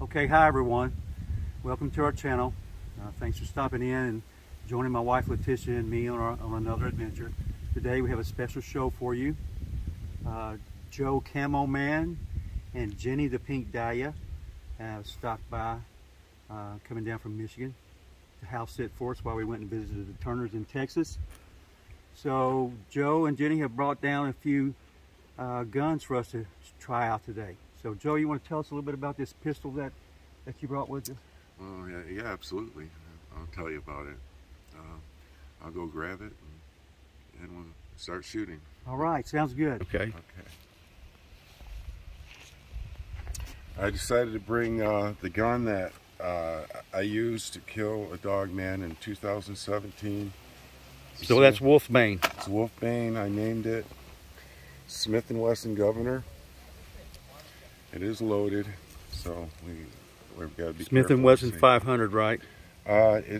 Okay, hi everyone. Welcome to our channel. Thanks for stopping in and joining my wife Letitia and me on another adventure. Today we have a special show for you. Joe Camoman and Jenny the Pink Dahlia have stopped by, coming down from Michigan to house sit for us while we went and visited the Turners in Texas. So Joe and Jenny have brought down a few guns for us to try out today. So Joe, you want to tell us a little bit about this pistol that you brought with you? Well, yeah, absolutely. I'll tell you about it. I'll go grab it and we'll start shooting. All right, sounds good. Okay. I decided to bring the gun that I used to kill a dog man in 2017. So that's Wolfbane. It's Wolfbane. I named it Smith & Wesson Governor. It is loaded, so we've got to be Smith & Wesson 500, right?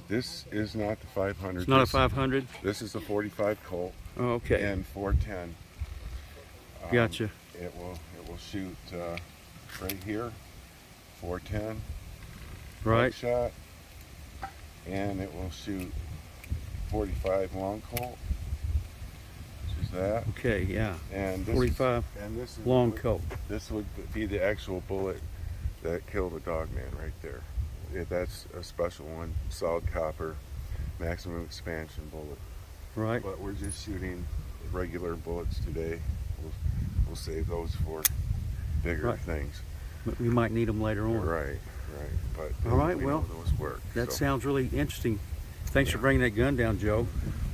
This is not the 500. It's not a 500? This is a 45 Colt. Oh, okay. And 410. Gotcha. It will shoot right here, 410. Right. Shot, and it will shoot 45 long Colt. Which is that. Okay, yeah. And this 45 this is long Colt. This would be the actual bullet that killed the dog man right there. That's a special one, solid copper, maximum expansion bullet. Right. But we're just shooting regular bullets today. We'll save those for bigger things. But we might need them later on. Right. But all right, well, those work. That sounds really interesting. Thanks for bringing that gun down, Joe.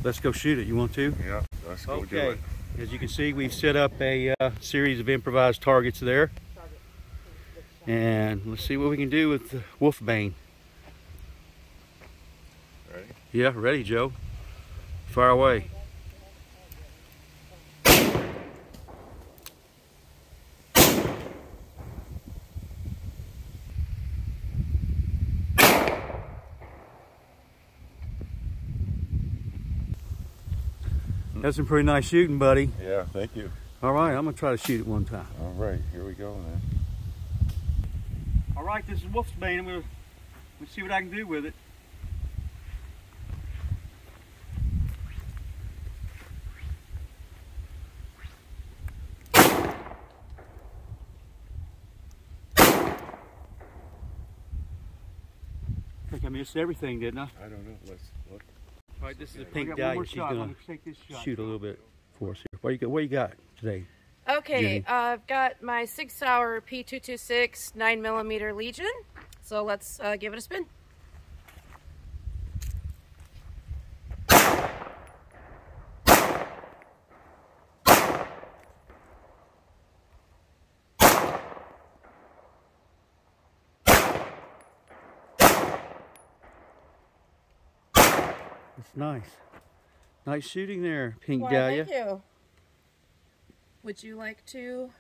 Let's go shoot it. You want to? Yeah, let's go do it. As you can see, we've set up a series of improvised targets there. And let's see what we can do with the Wolfbane. Ready? Yeah, ready, Joe. Fire away. That's some pretty nice shooting, buddy. Yeah, thank you. All right, I'm gonna try to shoot it one time. All right, here we go then. All right, this is Wolfbane. I'm gonna see what I can do with it. I think I missed everything, didn't I? I don't know. Let's look. All right, this is a Pink Dahlia. She's gonna shoot a little bit for us here. What you got today? Okay, Jenny? I've got my 6-hour P226 9mm Legion. So let's give it a spin. That's nice. Nice shooting there, Pink Why, Dahlia. thank you. Would you like to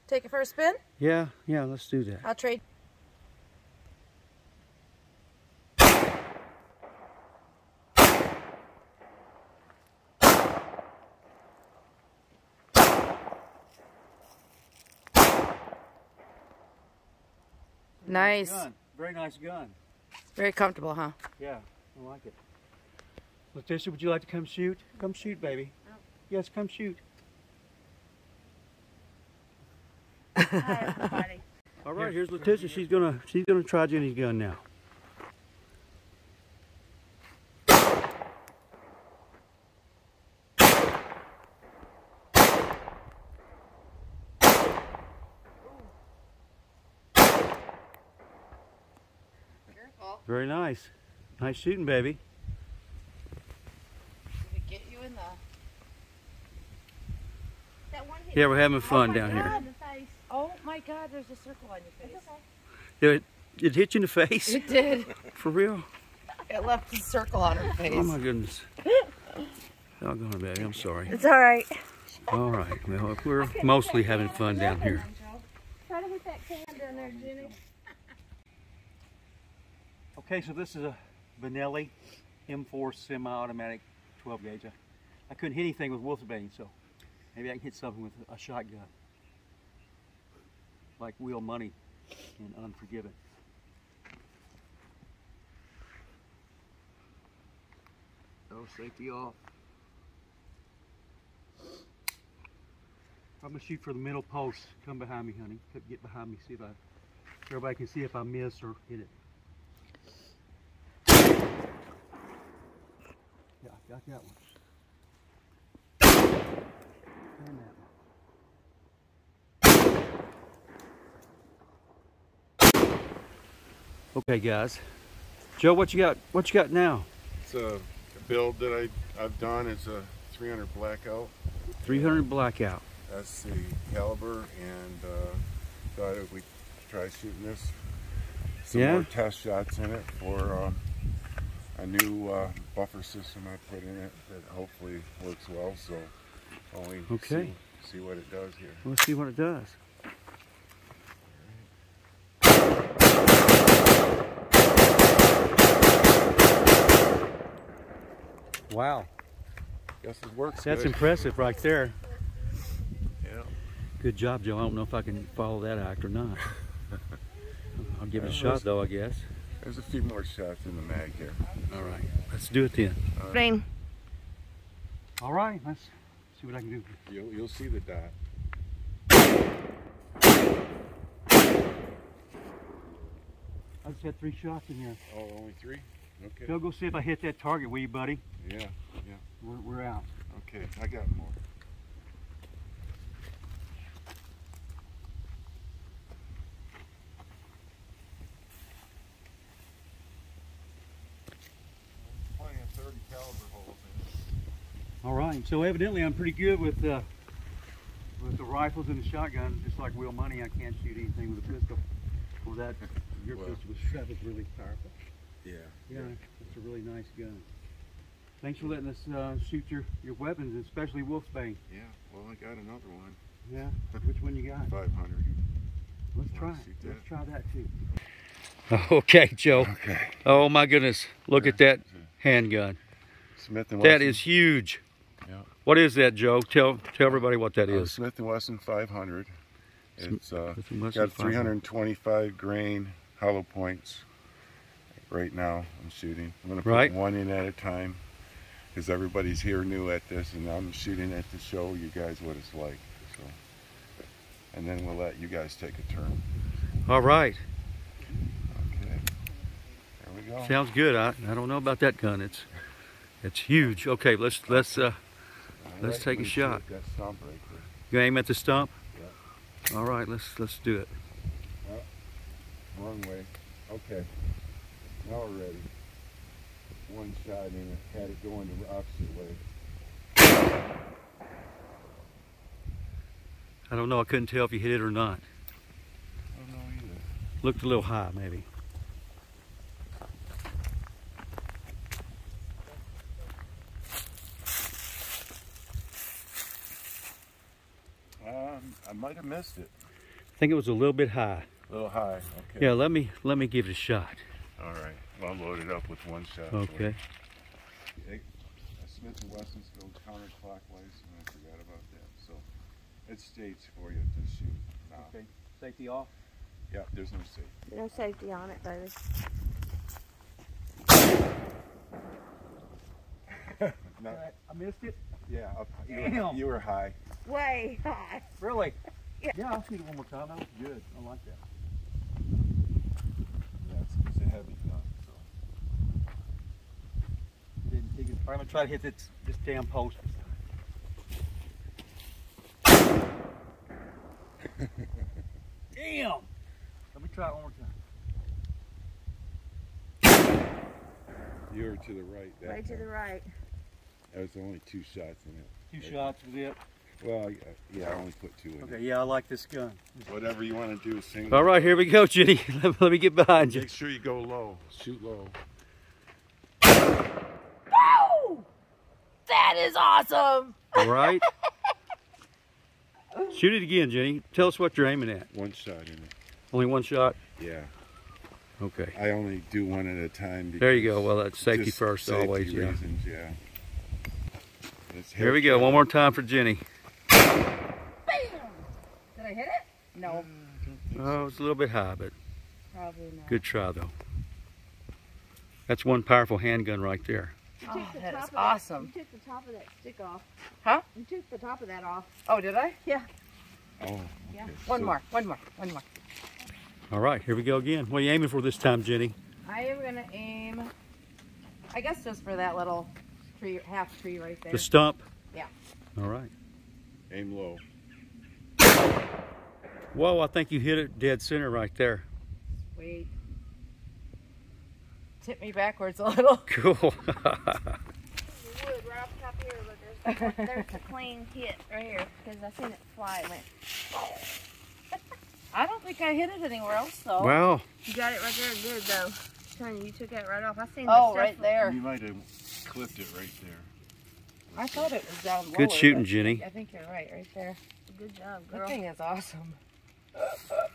take it for a spin? Yeah, let's do that. I'll trade. Nice. Gun. Very nice gun. Very comfortable, huh? Yeah, I like it. Letitia, would you like to come shoot? Come shoot, baby. Oh. Yes, come shoot. Hi, everybody. All right, here's Letitia. She's gonna try Jenny's gun now. Careful. Very nice. Nice shooting, baby. Did it get you in the... That one hit Yeah, we're having fun my down God. here. Oh my God, there's a circle on your face. Okay. It hit you in the face? It did. For real? It left a circle on her face. Oh my goodness. Doggone it, baby. I'm sorry. It's all right. All right. Well, we're mostly having fun down here. Try to hit that can down there, Jenny. Okay, so this is a Benelli M4 semi-automatic 12 gauge. I couldn't hit anything with Wolfbane, so maybe I can hit something with a shotgun. Like Wheel Money and unforgiving. Oh, safety off. I'm gonna shoot for the middle post. Come behind me, honey. Get behind me. See if everybody can see if I miss or hit it. Yeah, I got that one. And that one. Okay, guys. Joe, what you got? What you got now? It's a build that I've done. It's a 300 blackout. 300 blackout. That's the caliber, and thought if we try shooting this, some more test shots in it for a new buffer system I put in it that hopefully works well. So only see what it does here. Let's see what it does. Wow. Guess it works. That's good. impressive right there. Yeah. Good job, Joe. I don't know if I can follow that act or not. I'll give it a shot, though, I guess. There's a few more shots in the mag here. All right. Let's do it then. Rain. All right. Let's see what I can do. You'll see the dot. I just had 3 shots in there. Oh, only 3? Okay. Joe, go see if I hit that target, will you, buddy? Yeah, yeah. We're out. Okay, I got more. Plenty of 30 caliber holes in it. All right. So evidently, I'm pretty good with the rifles and the shotgun. Just like Will Money, I can't shoot anything with a pistol. Well, that your pistol was really powerful. Yeah. Yeah, it's a really nice gun. Thanks for letting us shoot your weapons, especially Wolfsbane. Yeah, well, I got another one. Yeah? Which one you got? 500. Let's try it. Let's try that too. Okay, Joe. Okay. Oh my goodness. Look at that handgun. Smith & Wesson. That is huge. Yeah. What is that, Joe? Tell everybody what that is. Smith & Wesson 500. It's got 500. 325 grain hollow points. Right now I'm shooting. I'm going to put one in at a time because everybody's here new at this, and I'm shooting it to show you guys what it's like. So, and then we'll let you guys take a turn. All right. Okay. There we go. Sounds good. I don't know about that gun. It's huge. Okay, let's take a shot. That stump right there. You aim at the stump? Yeah. All right, let's do it. Oh, wrong way. Okay. Now we're ready. One shot in it, had it going the opposite way. I don't know. I couldn't tell if you hit it or not. I don't know either. Looked a little high, maybe. I might have missed it. I think it was a little bit high. A little high. Okay. Yeah, let me give it a shot. All right. Well, I'll load it up with one shot. Okay. Smith & Wesson's goes counterclockwise, and I forgot about that. So it states for you to shoot now. Okay. Safety off? Yeah, there's no safety. No safety on it, baby. No. I missed it? Yeah, Damn. you were high. Way high. Really? Yeah. Yeah, I'll shoot it one more time. That was good. I like that. Yeah, it's a heavy gun. So. Didn't dig it. I'm going to try to hit this damn post. Damn! Let me try it one more time. You're to the right. Right to the right. There was only 2 shots in it. 2 shots was it? Well, yeah, I only put 2 in Okay, it. yeah, I like this gun. Whatever you want to do, single. All right, here we go, Jenny. Let me get behind you. Make sure you go low. Shoot low. Woo! That is awesome! All right. Shoot it again, Jenny. Tell us what you're aiming at. 1 shot in it. Only 1 shot? Yeah. Okay. I only do 1 at a time. There you go. Well, that's safety first safety always. Reasons, yeah. Here we go. One more time for Jenny. Bam! Did I hit it? No. I don't think Oh, it's a little bit high, but Probably not. good try though. That's one powerful handgun right there. Oh, that is awesome. You took the top of that stick off. Huh? You took the top of that off. Oh, did I? Yeah. Oh, Yeah. okay. One more. All right, here we go again. What are you aiming for this time, Jenny? I am going to aim, I guess just for that little tree, half tree right there. The stump? Yeah. All right. Aim low. Whoa, I think you hit it dead center right there. Wait. Tip me backwards a little. Cool. Wood right off the top here, but there's a clean hit right here because I seen it fly. It went. I don't think I hit it anywhere else though. Wow. You got it right there, good though. Tony, you took that right off. I seen. Oh, the right there. You might have clipped it right there. I thought it was down lower. Good shooting, but Jenny. I think you're right there. Good job, That girl. thing is awesome.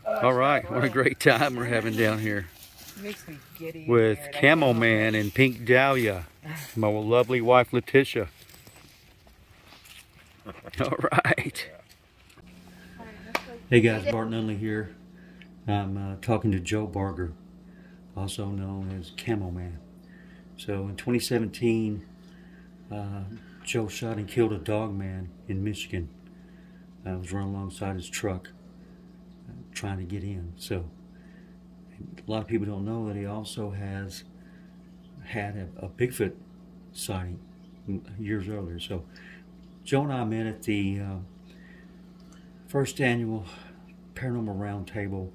All right, what a great time we're having down here Makes me giddy. with here. Camoman and Pink Dahlia, my lovely wife Letitia. All right. Hey guys, Bart Nunley here. I'm talking to Joe Barger, also known as Camoman. So in 2017, Joe shot and killed a dog man in Michigan. I was running alongside his truck trying to get in. So a lot of people don't know that he also has had a Bigfoot sighting years earlier. So Joe and I met at the first annual Paranormal Roundtable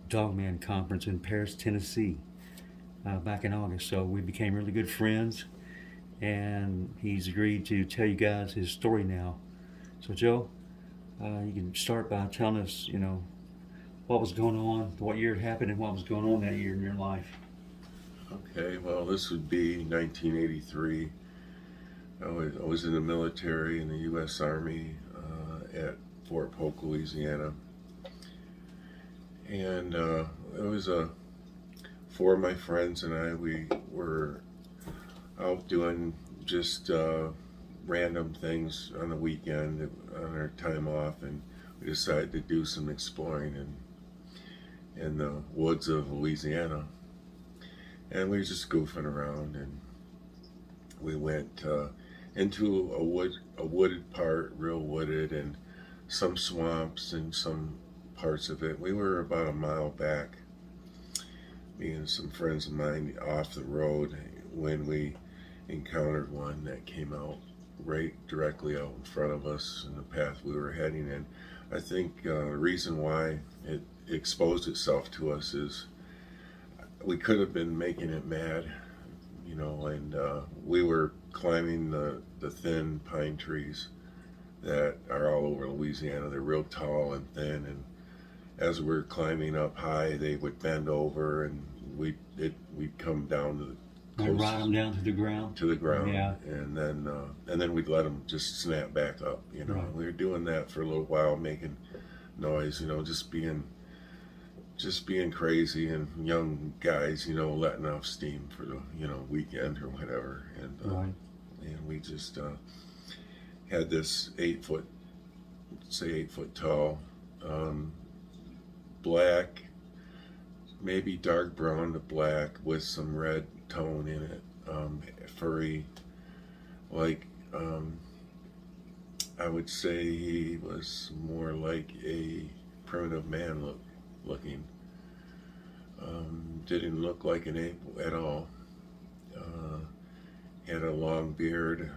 Dogman Conference in Paris, Tennessee back in August. So we became really good friends, and he's agreed to tell you guys his story now. So Joe, you can start by telling us, you know, what was going on, what year it happened, and what was going on that year in your life. Okay, well, this would be 1983. I was in the military in the U.S. Army at Fort Polk, Louisiana. And it was four of my friends and I, we were out doing just random things on the weekend, on our time off, and we decided to do some exploring in the woods of Louisiana. And we were just goofing around, and we went into a wooded part, real wooded, and some swamps and some parts of it. We were about a mile back, me and some friends of mine, off the road, when we encountered one that came out right directly out in front of us in the path we were heading in. I think the reason why it exposed itself to us is we could have been making it mad, you know, and we were climbing the thin pine trees that are all over Louisiana. They're real tall and thin, and as we're climbing up high, they would bend over, and we'd come down to the And ride them down to the ground. Yeah. And then we'd let them just snap back up, you know. Right. We were doing that for a little while, making noise, you know, just being crazy, and young guys, you know, letting off steam for the, you know, weekend or whatever. And Right. and we just had this 8 foot tall, black, maybe dark brown to black with some red tone in it, furry, like I would say he was more like a primitive man looking. Didn't look like an ape at all. Had a long beard,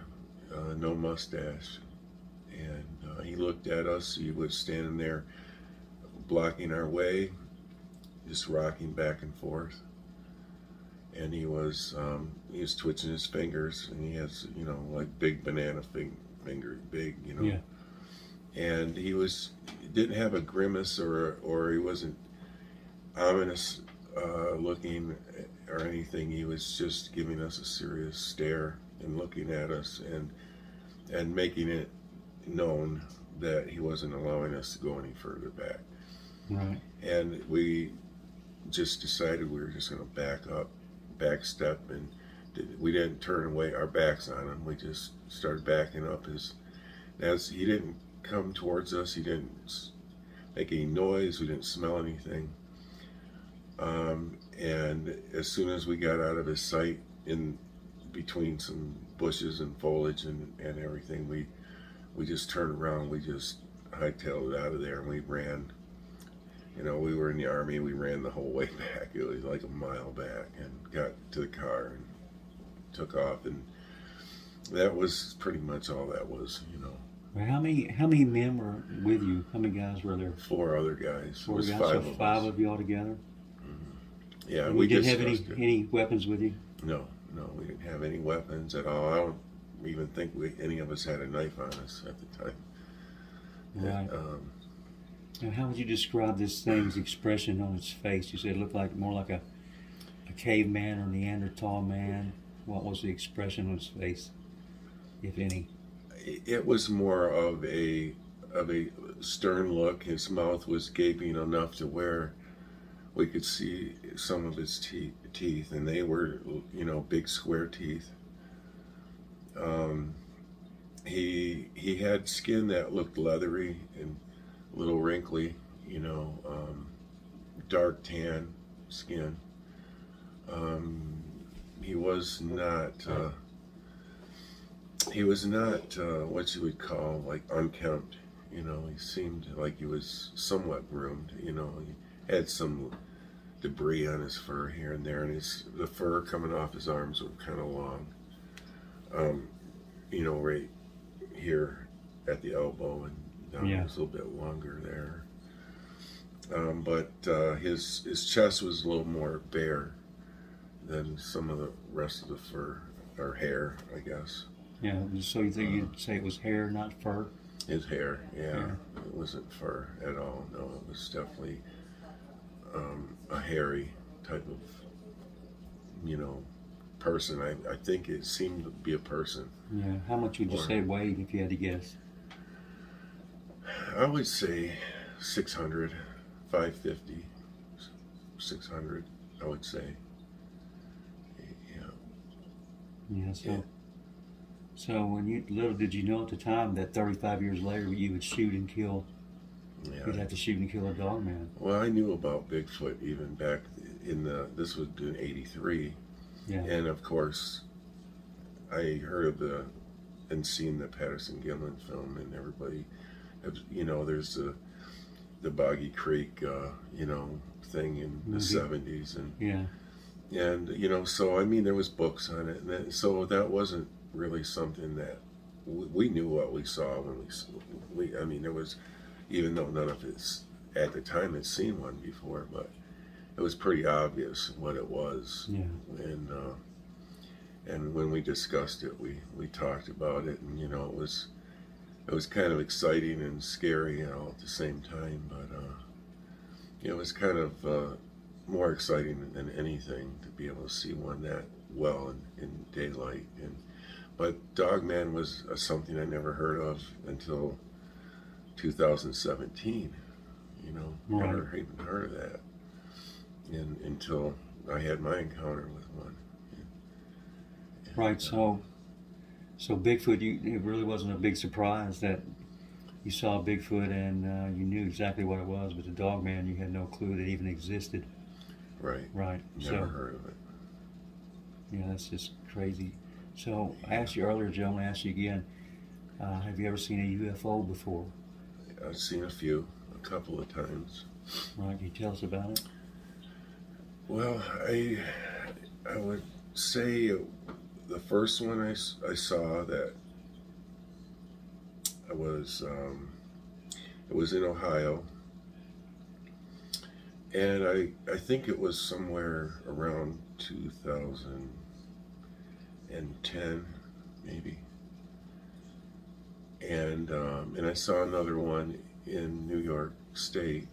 no mustache, and he looked at us. He was standing there blocking our way, just rocking back and forth, and he was twitching his fingers, and he has, you know, like big banana finger, big, you know. Yeah. And he didn't have a grimace, or he wasn't ominous looking or anything. He was just giving us a serious stare and looking at us, and making it known that he wasn't allowing us to go any further back. Right. And we just decided we were just going to back step, and we didn't turn away our backs on him. We just started backing up. As he didn't come towards us, he didn't make any noise. We didn't smell anything. And as soon as we got out of his sight, in between some bushes and foliage and everything, we just turned around. We just hightailed it out of there, and we ran. You know, we were in the Army. We ran the whole way back. It was like a mile back, and got to the car and took off. And that was pretty much all that was, you know. Well, how many men were with you? How many guys were there? 4 other guys. Four guys, five so of five us. of you all together? Yeah, and we didn't have discussed any weapons with you? No, we didn't have any weapons at all. I don't even think any of us had a knife on us at the time. Right. And, now, how would you describe this thing's expression on its face? You said it looked like more like a caveman or Neanderthal man. What was the expression on its face, if any? it was more of a stern look. His mouth was gaping enough to where we could see some of his teeth, and they were, you know, big square teeth. He had skin that looked leathery and a little wrinkly, you know, dark tan skin. He was not what you would call like unkempt, you know. He seemed like he was somewhat groomed, you know. He had some debris on his fur here and there, and the fur coming off his arms were kind of long, you know, right here at the elbow, and down yeah. It was a little bit longer there. But his chest was a little more bare than some of the rest of the fur, or hair, I guess. Yeah, so you think you'd say it was hair, not fur? His hair, yeah. Hair. It wasn't fur at all. No, it was definitely a hairy type of, you know, person. I think it seemed to be a person. Yeah. How much would you say it weighed if you had to guess? I would say 600, 550, 600, I would say. Yeah, so when little did you know at the time that 35 years later you would shoot and kill, you'd have to shoot and kill a dog man. Well, I knew about Bigfoot even back in this was in '83. Yeah. And of course, I heard of and seen the Patterson-Gimlin film, and everybody, you know, there's the Boggy Creek, you know, thing in the 70s. And yeah. And, you know, so, I mean, there was books on it. And so that wasn't really something that we knew what we saw when I mean, there was, even though none of us at the time had seen one before, but it was pretty obvious what it was. Yeah. And when we discussed it, we talked about it, and, you know, it was kind of exciting and scary all at the same time, but it was kind of more exciting than anything to be able to see one that well in daylight. But Dogman was something I never heard of until 2017. You know, right. Never even heard of that until I had my encounter with one. Right. So Bigfoot, it really wasn't a big surprise that you saw Bigfoot and you knew exactly what it was, but the Dogman, you had no clue that it even existed. Right. Right. Never heard of it. Yeah, that's just crazy. So I asked you earlier, Joe, I'm going to ask you again. Have you ever seen a UFO before? I've seen a couple of times. Right. Can you tell us about it? Well, I would say the first one I saw that it was in Ohio, and I think it was somewhere around 2010 maybe, and I saw another one in New York State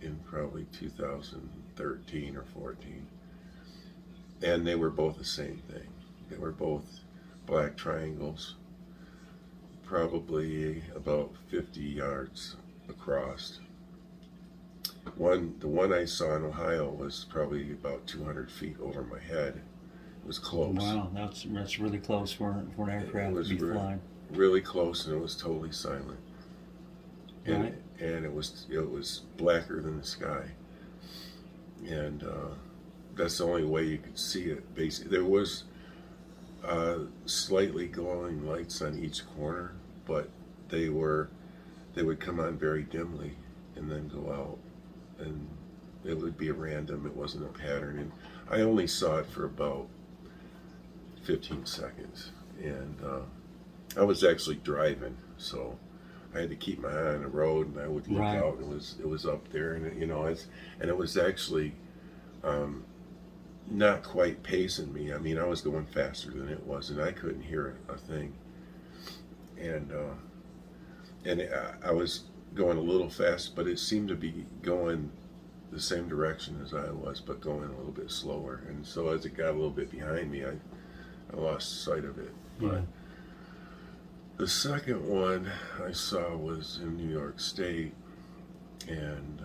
in probably 2013 or 14, and they were both the same thing. They were both black triangles, probably about 50 yards across. The one I saw in Ohio was probably about 200 feet over my head. It was close. Wow, that's really close for an aircraft to be flying. Really close, and it was totally silent. And, right. and it was blacker than the sky, and that's the only way you could see it. Basically, there was slightly glowing lights on each corner, but they would come on very dimly and then go out, and it would be random. It wasn't a pattern, and I only saw it for about 15 seconds, and I was actually driving, so I had to keep my eye on the road, and I would look out. It was up there, and it was actually not quite pacing me. I mean, I was going faster than it was, and I couldn't hear a thing. And I was going a little fast, but it seemed to be going the same direction as I was, but going a little bit slower. And so as it got a little bit behind me, I lost sight of it. Yeah. But the second one I saw was in New York State, and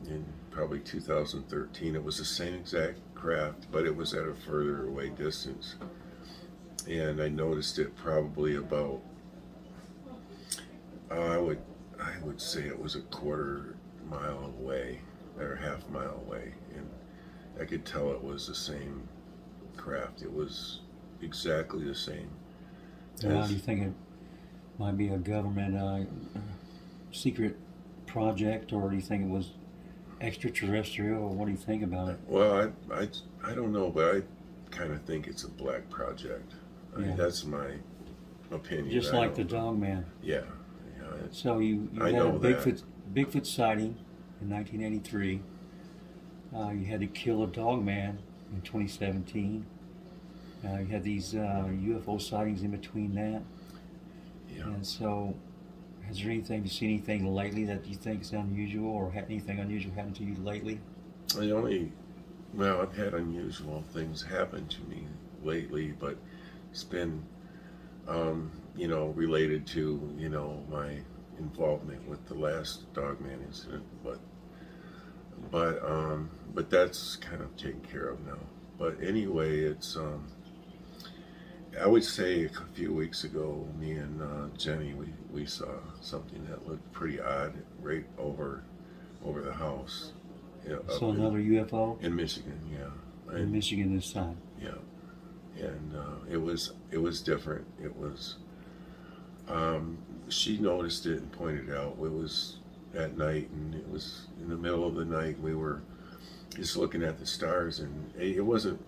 in probably 2013. It was the same exact craft, but it was at a further away distance. And I noticed it probably about, I would say it was a quarter mile away, or half mile away, and I could tell it was the same craft. It was exactly the same. Now, do you think it might be a government secret project, or do you think it was extraterrestrial, or what do you think about it? Well, I don't know, but I kind of think it's a black project. I mean, that's my opinion. Just like the Dog Man. Yeah. So you had a Bigfoot sighting in 1983. You had to kill a Dog Man in 2017. You had these UFO sightings in between that. Yeah. And so, have you seen anything lately that you think is unusual, or had anything unusual happen to you lately? Well, I've had unusual things happen to me lately, but it's been, related to, my involvement with the last Dogman incident, but that's kind of taken care of now. But anyway, it's, I would say a few weeks ago, me and Jenny, we saw something that looked pretty odd right over the house. So another UFO? In Michigan, yeah. In Michigan this time. Yeah. And it was different. It was, she noticed it and pointed it out. It was at night, and it was in the middle of the night. We were just looking at the stars, and it wasn't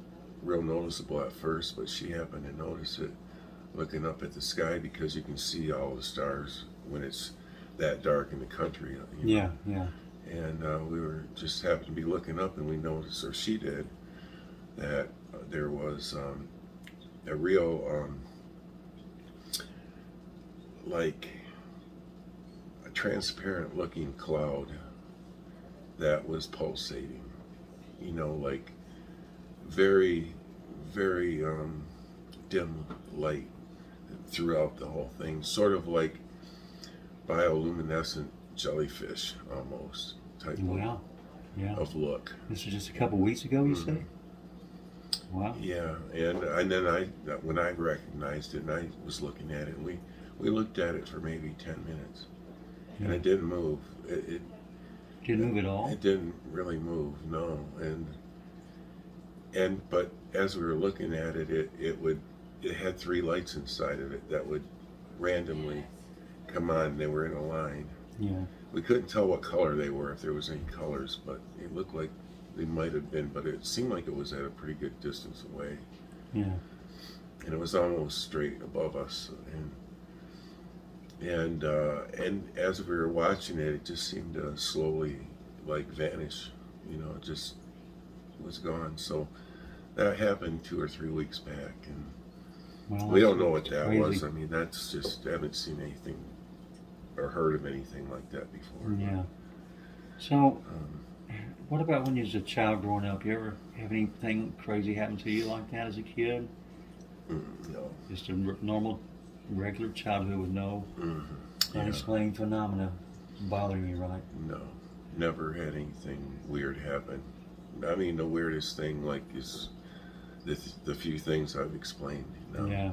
real noticeable at first, but she happened to notice it looking up at the sky, because you can see all the stars when it's that dark in the country. Yeah, yeah. And we were just happened to be looking up, and we noticed, or she did, that there was a real, like a transparent looking cloud that was pulsating, like very, very dim light throughout the whole thing, sort of like bioluminescent jellyfish almost type of look. This was just a couple weeks ago, you say? Wow. Yeah, and then when I recognized it, and I was looking at it, and we looked at it for maybe 10 minutes, and it didn't move. It didn't move at all? It didn't really move, no. But as we were looking at it, it had 3 lights inside of it that would randomly come on. They were in a line. Yeah. We couldn't tell what color they were, if there was any colors, but it looked like they might have been, but it seemed like it was at a pretty good distance away. Yeah. And it was almost straight above us. And as we were watching it, it just seemed to slowly vanish. It just was gone. So that happened 2 or 3 weeks back, and we don't know what that was. I mean, that's just, I haven't seen anything or heard of anything like that before. Yeah. So, what about when you was a child growing up? You ever have anything crazy happen to you like that as a kid? No. Just a normal, regular childhood with no unexplained phenomena bothering you, right? No. Never had anything weird happen. I mean, the weirdest thing, is the few things I've explained. Yeah.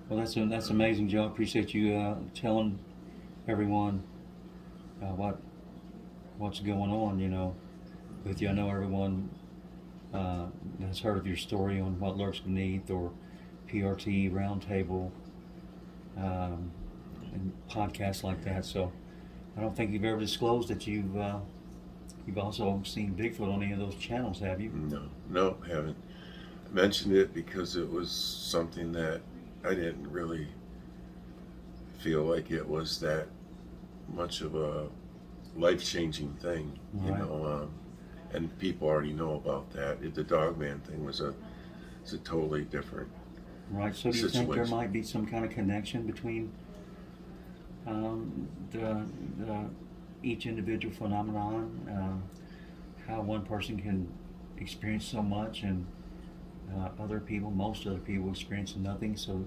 Well, that's amazing, Joe. I appreciate you telling everyone what's going on, with you. I know everyone has heard of your story on What Lurks Beneath or PRT Roundtable and podcasts like that. So I don't think you've ever disclosed that you've also seen Bigfoot on any of those channels, have you? No, haven't. I mentioned it because it was something that I didn't really feel like it was that much of a life-changing thing, and people already know about that. The Dogman thing was a totally different So do you situation. think there might be some kind of connection between each individual phenomenon, how one person can experience so much and most other people experience nothing? So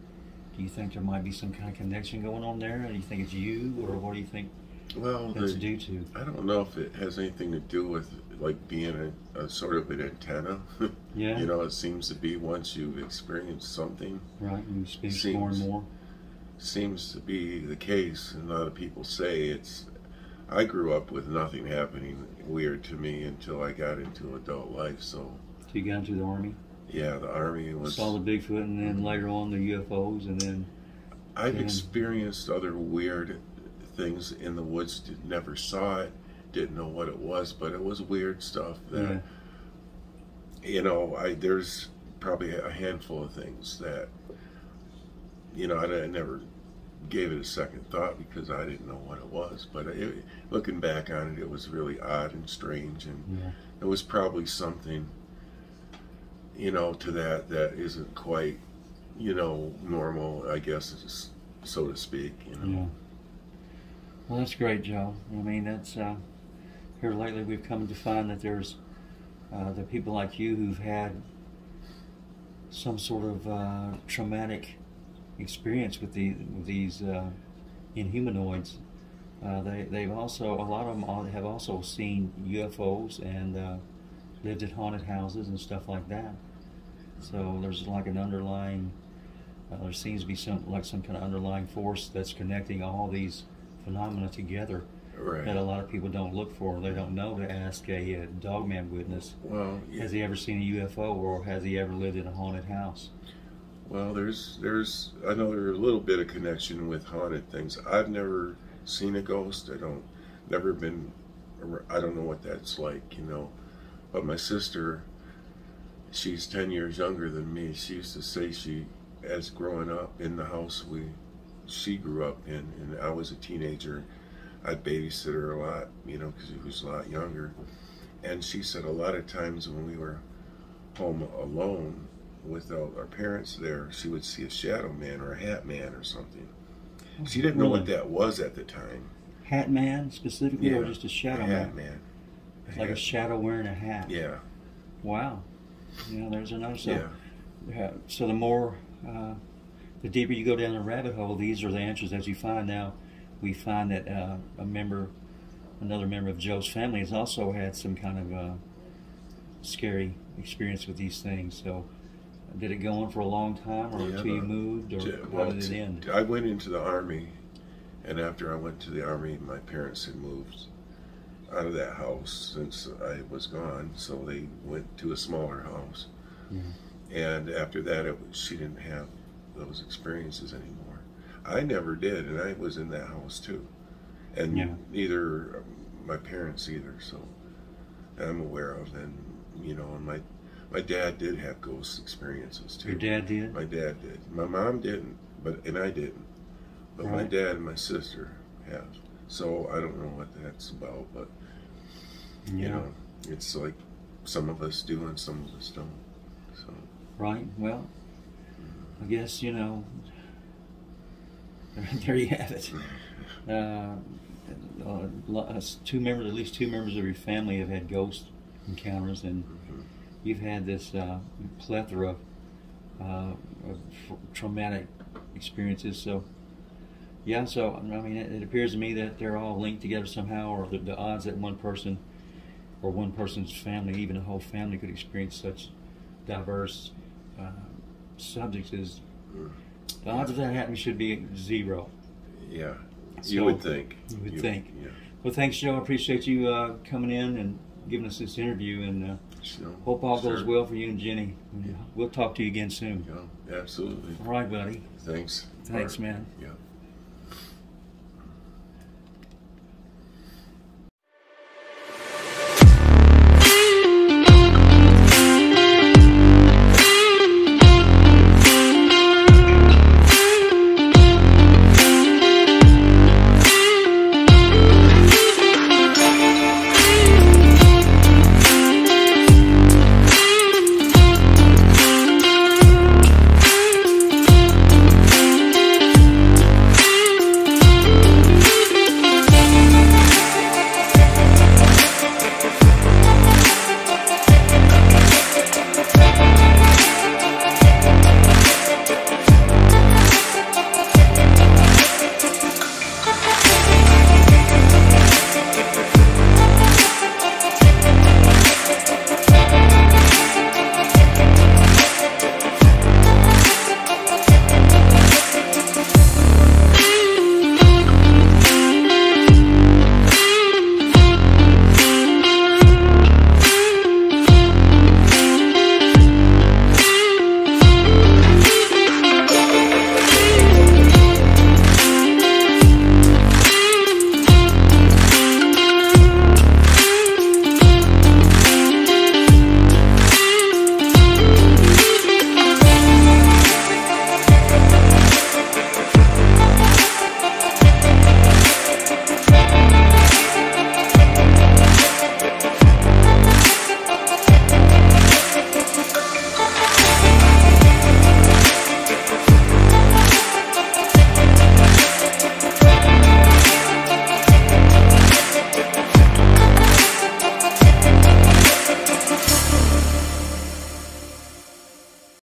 do you think there might be some kind of connection going on there? Or do you think it's you, or what do you think it's due to? I don't know if it has anything to do with like being a sort of an antenna. Yeah. It seems to be once you've experienced something. Right, you speak more and more. Seems to be the case, and a lot of people say it's. I grew up with nothing happening weird to me until I got into adult life. So you got into the Army? Yeah, the Army was. Saw the Bigfoot, and then later on the UFOs, and then. I've experienced other weird things in the woods. Never saw it, didn't know what it was, but it was weird stuff that. Yeah. There's probably a handful of things that. I never gave it a second thought because I didn't know what it was. But looking back on it, it was really odd and strange, and it was probably something, to that isn't quite, normal, I guess, so to speak. Yeah. Well, that's great, Joe. I mean, that's here lately we've come to find that there's the people like you who've had some sort of traumatic experience with these inhumanoids. They've also, a lot of them have also seen UFOs and lived at haunted houses and stuff like that. So there's like an underlying, there seems to be some kind of underlying force that's connecting all these phenomena together. Right. That a lot of people don't look for. They don't know to ask a Dogman witness. Well, yeah. Has he ever seen a UFO, or has he ever lived in a haunted house? Well, there's I know there's a little bit of connection with haunted things. I've never seen a ghost. I don't know what that's like, But my sister, she's 10 years younger than me. She used to say as growing up in the house she grew up in, and I was a teenager, I'd babysit her a lot, because she was a lot younger. And she said a lot of times when we were home alone, without our parents there, she would see a shadow man or a hat man or something. She didn't know what that was at the time. Hat man specifically, or just a shadow hat man? It's like a shadow wearing a hat. Yeah. Wow. There's another. So the more, the deeper you go down the rabbit hole, these are the answers that you find. Now, we find that another member of Joe's family has also had some kind of scary experience with these things. So. Did it go on for a long time, or until you moved, or how did it end? I went into the Army, and after I went to the Army, my parents had moved out of that house since I was gone, so they went to a smaller house. And after that, she didn't have those experiences anymore. I never did, and I was in that house too. And neither my parents either, so I'm aware of. And, and my dad did have ghost experiences too. Your dad did? My dad did. My mom didn't, and I didn't. But my dad and my sister have. So I don't know what that's about, but it's like some of us do and some of us don't. So. Right. Well, I guess there you have it. At least two members of your family have had ghost encounters, and you've had this plethora of traumatic experiences. So, so I mean, it appears to me that they're all linked together somehow, or the odds that one person or one person's family, even a whole family, could experience such diverse subjects is the odds of that happening should be zero. Yeah, So, you would think. You would think. Yeah. Well, thanks, Joe. I appreciate you coming in and giving us this interview, and hope all goes well for you and Jenny. We'll talk to you again soon. Yeah, absolutely. All right, buddy. Thanks. Thanks, man. Yeah.